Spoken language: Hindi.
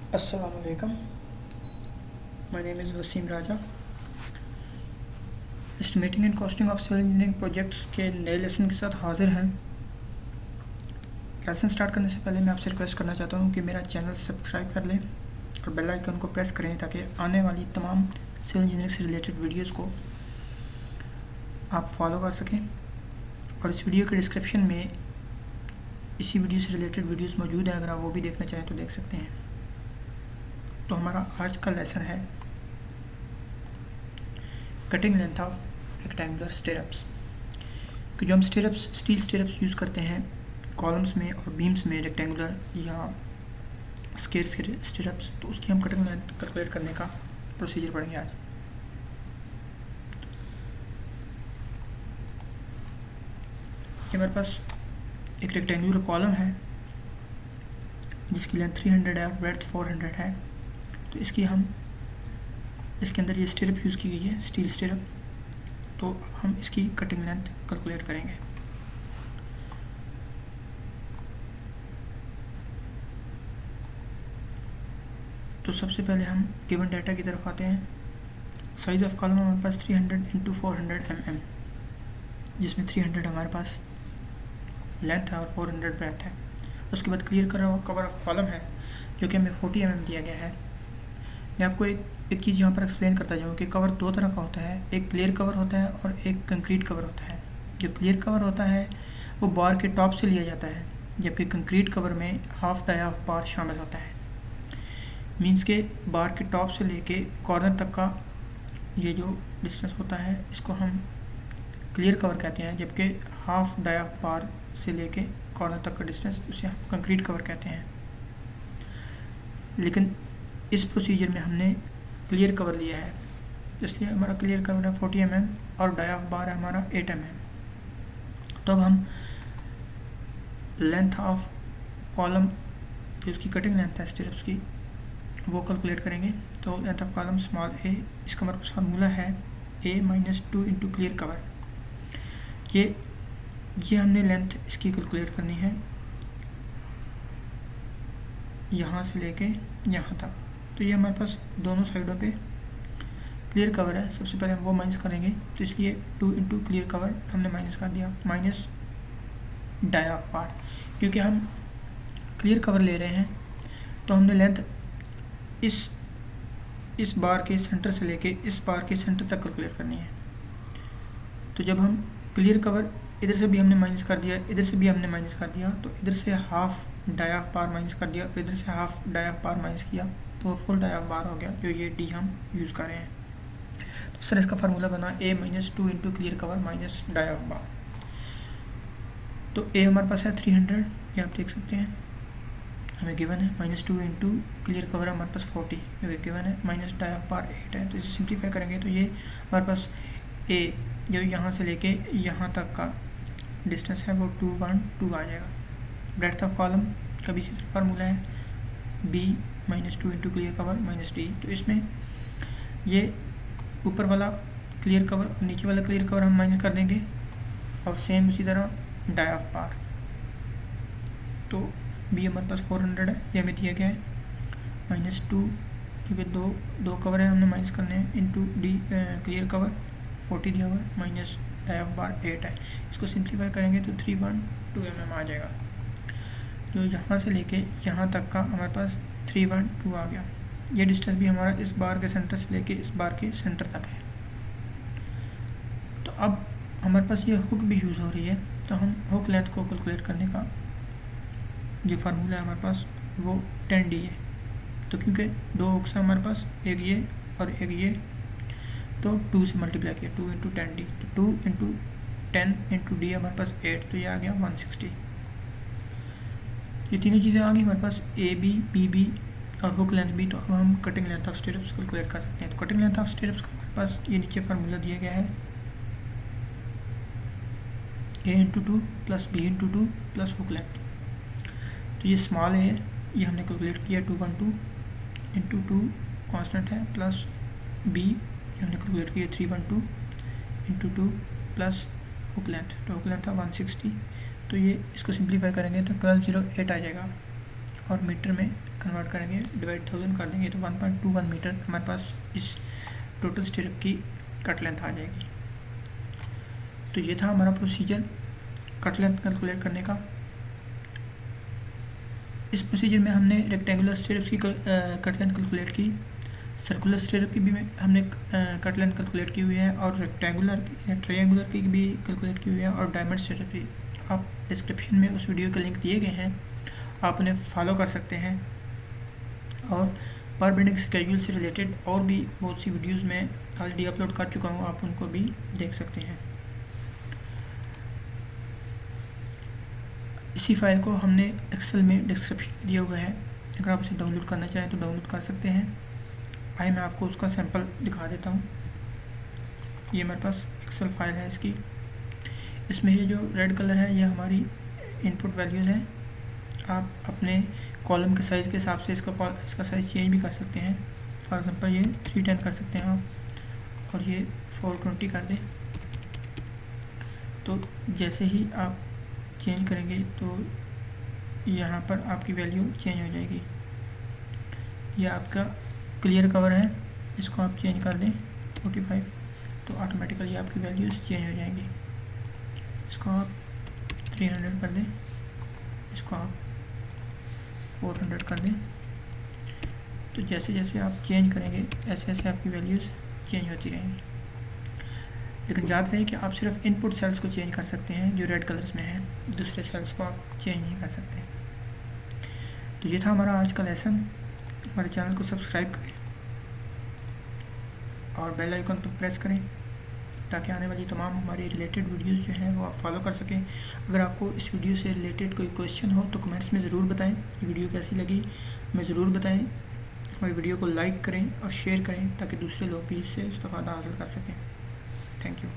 Assalamualaikum. My name is Waseem Raja. Estimating and costing of civil engineering projects के नए लेसन के साथ हाजिर हैं। लेसन स्टार्ट करने से पहले मैं आपसे रिक्वेस्ट करना चाहता हूँ कि मेरा चैनल सब्सक्राइब कर लें और बेल आइकन को प्रेस करें ताकि आने वाली तमाम सिविल इंजीनियरिंग से रिलेटेड वीडियोज़ को आप फॉलो कर सकें। और इस वीडियो के डिस्क्रिप्शन में इसी वीडियो से रिलेटेड वीडियोज़ मौजूद हैं, अगर आप वो भी देखना चाहें तो देख सकते हैं। तो हमारा आज का लेसन है कटिंग लेंथ ऑफ रेक्टेंगुलर स्टेरअप्स। कि जो हम स्टील स्टेरअप्स यूज़ करते हैं कॉलम्स में और बीम्स में, रेक्टेंगुलर या स्क्वायर स्टेरअप्स, तो उसकी हम कटिंग लेंथ कैलकुलेट करने का प्रोसीजर पढ़ेंगे आज। ये हमारे पास एक रेक्टेंगुलर कॉलम है जिसकी लेंथ 300 है और ब्रेड्थ 400 है। तो इसके अंदर ये स्टेरअप यूज़ की गई है, स्टील स्टेरअप। तो हम इसकी कटिंग लेंथ कैलकुलेट करेंगे। तो सबसे पहले हम गिवन डाटा की तरफ आते हैं। साइज़ ऑफ कॉलम हमारे पास 300 × 400 mm, जिसमें 300 हमारे पास लेंथ है और 400 ब्रेथ है। उसके बाद क्लियर कवर ऑफ कॉलम है जो कि हमें 40 mm दिया गया है। मैं आपको एक चीज़ यहाँ पर एक्सप्लेन करता जाऊँ कि कवर दो तरह का होता है, एक क्लियर कवर होता है और एक कंक्रीट कवर होता है। जो क्लियर कवर होता है वो बार के टॉप से लिया जाता है, जबकि कंक्रीट कवर में हाफ डाई ऑफ बार शामिल होता है। मीन्स के बार के टॉप से लेके कॉर्नर तक का ये जो डिस्टेंस होता है इसको हम क्लियर कवर कहते हैं, जबकि हाफ डाई ऑफ बार से लेके कॉर्नर तक का डिस्टेंस उसे हम कंक्रीट कवर कहते हैं। लेकिन इस प्रोसीजर में हमने क्लियर कवर लिया है, इसलिए हमारा क्लियर कवर है 40 mm और डाई ऑफ बार है हमारा 8 mm। तो अब हम लेंथ ऑफ कॉलम जो उसकी कटिंग लेंथ है स्टेरअप्स की वो कैलकुलेट करेंगे। तो लेंथ ऑफ कॉलम स्मॉल ए, इसका हमारे पास फार्मूला है a - 2 × क्लियर कवर। ये हमने लेंथ इसकी कैलकुलेट करनी है यहाँ से लेके यहाँ तक। तो ये हमारे पास दोनों साइडों पे क्लियर कवर है। सबसे पहले हम वो माइनस करेंगे, तो इसलिए 2 × क्लियर कवर हमने माइनस कर दिया, माइनस डाई ऑफ बार। क्योंकि हम क्लियर कवर ले रहे हैं तो हमने लेंथ इस बार के सेंटर से लेके इस बार के सेंटर तक कैलकुलेट करनी है। तो जब हम क्लियर कवर इधर से भी हमने माइनस कर दिया, इधर से भी हमने माइनस कर दिया, तो इधर से half dia of bar minus कर दिया और इधर से half dia of bar minus किया, तो फुल डाई ऑफ बार हो गया, जो ये डी हम यूज़ कर रहे हैं। तो इस तरह इसका फार्मूला बना a - 2 × clear cover minus dia of bar. तो a हमारे पास है 300, ये आप देख सकते हैं हमें गिवन है, -2 × क्लियर कवर हमारे पास 40 जो गिवन है, माइनस डाई ऑफ बार 8 है। तो इसे सिंप्लीफाई करेंगे तो ये हमारे पास a जो यहाँ से लेके यहाँ तक का डिस्टेंस है वो 212 आ जाएगा। ब्रेड्थ ऑफ कॉलम का भी इसी तरह फार्मूला है b - 2 × clear cover minus d। तो इसमें ये ऊपर वाला क्लियर कवर और नीचे वाला क्लियर कवर हम माइनस कर देंगे और सेम उसी तरह डाई ऑफ बार। तो b हमारे पास 400 है, ये हमें दिया गया है, -2 क्योंकि दो कवर है हमने माइनस करने हैं, इंटू डी क्लियर कवर 40 दिया हुआ है, माइनस डाई ऑफ बार 8 है। इसको सिंप्लीफाई करेंगे तो 312 mm आ जाएगा। जो यहाँ से लेके यहाँ तक का हमारे पास 312 आ गया। ये डिस्टेंस भी हमारा इस बार के सेंटर से लेके इस बार के सेंटर तक है। तो अब हमारे पास ये हुक भी यूज़ हो रही है, तो हम हुक लेंथ को कैलकुलेट करने का जो फार्मूला है हमारे पास वो 10d है। तो क्योंकि दो हुक्स हैं हमारे पास, एक ये और एक ये, तो 2 से मल्टीप्लाई किया, 2 × 10d। तो 2 × 10 × d हमारे पास 8, तो ये आ गया 160। ये तीनों चीज़ें आ गई हमारे पास, ए बी बी बी और हुक लेंथ भी। तो अब हम कटिंग लेंथ ऑफ स्टेरअप्स कैलकुलेट कर सकते हैं। तो कटिंग लेंथ ऑफ स्टेरअप्स का हमारे पास ये नीचे फार्मूला दिया गया है a × 2 + b × 2 + हुक लेंथ। तो ये स्मॉल है, ये हमने कैलकुलेट किया 212 × 2 कांस्टेंट है, प्लस b ये हमने कैलकुलेट किया 312 × 2 प्लस हुक लेंथ। तो हुक लेंथ था 160। तो ये इसको सिंप्लीफाई करेंगे तो 1208 आ जाएगा और मीटर में कन्वर्ट करेंगे, डिवाइड 1000 कर देंगे तो 1.21 मीटर हमारे पास इस टोटल स्टिरअप की कट लेंथ आ जाएगी। तो ये था हमारा प्रोसीजर कट लेंथ कैलकुलेट करने का। इस प्रोसीजर में हमने रेक्टेंगुलर स्टिरअप्स की कट लेंथ कैलकुलेट की, सर्कुलर स्टिरअप की भी हमने कट लेंथ कैलकुलेट की हुई है, और रेक्टेंगुलर ट्रायंगुलर की भी कैलकुलेट की हुई है, और डायमंड स्टिरअप की। आप डिस्क्रिप्शन में उस वीडियो के लिंक दिए गए हैं, आप उन्हें फॉलो कर सकते हैं। और पावर बेंडिंग स्केड्यूल से रिलेटेड और भी बहुत सी वीडियोस मैं ऑलरेडी अपलोड कर चुका हूँ, आप उनको भी देख सकते हैं। इसी फाइल को हमने एक्सेल में डिस्क्रिप्शन दिया हुआ है, अगर आप उसे डाउनलोड करना चाहें तो डाउनलोड कर सकते हैं। आइए मैं आपको उसका सैंपल दिखा देता हूँ। ये मेरे पास एक्सेल फाइल है इसकी। इसमें ये जो रेड कलर है ये हमारी इनपुट वैल्यूज़ हैं। आप अपने कॉलम के साइज़ के हिसाब से इसका साइज़ चेंज भी कर सकते हैं। फॉर एग्जांपल ये 310 कर सकते हैं आप, और ये 420 कर दें। तो जैसे ही आप चेंज करेंगे तो यहाँ पर आपकी वैल्यू चेंज हो जाएगी। यह आपका क्लियर कवर है, इसको आप चेंज कर दें 45, तो ऑटोमेटिकली आपकी वैल्यूज़ चेंज हो जाएंगी। इसको आप 300 कर दें, इसको आप 400 कर दें। तो जैसे जैसे आप चेंज करेंगे ऐसे ऐसे आपकी वैल्यूज़ चेंज होती रहेंगी। लेकिन याद रहे कि आप सिर्फ इनपुट सेल्स को चेंज कर सकते हैं जो रेड कलर्स में हैं, दूसरे सेल्स को आप चेंज नहीं कर सकते। तो ये था हमारा आज का लेसन। हमारे चैनल को सब्सक्राइब करें और बेल आइकन पर प्रेस करें ताकि आने वाली तमाम हमारी रिलेटेड वीडियोस जो हैं वो आप फॉलो कर सकें। अगर आपको इस वीडियो से रिलेटेड कोई क्वेश्चन हो तो कमेंट्स में ज़रूर बताएं। ये वीडियो कैसी लगी हमें ज़रूर बताएं। हमारी वीडियो को लाइक करें और शेयर करें ताकि दूसरे लोग भी इससे इस्तेफ़ादा हासिल कर सकें। Thank you.